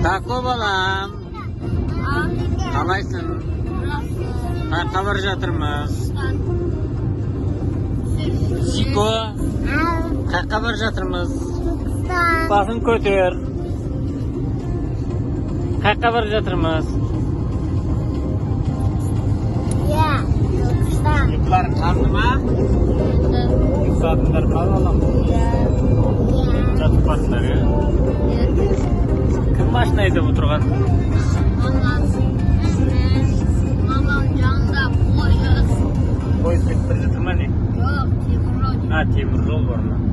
Tako balam. Қалайсың? Қайыққа бара жатырмыз. Зико, қайыққа бара жатырмыз. Басын көтер. Қайыққа бара жатырмыз. Ұйқыларың қанды ма? Ұйқысатындар ма балам? Жатып барсыңдар, е? Кім машина айдап отырған? Мамам жанында поезд. Поезд кетіп бара жатыр ма не? Жоқ, темір жол. Темір жол бар ма?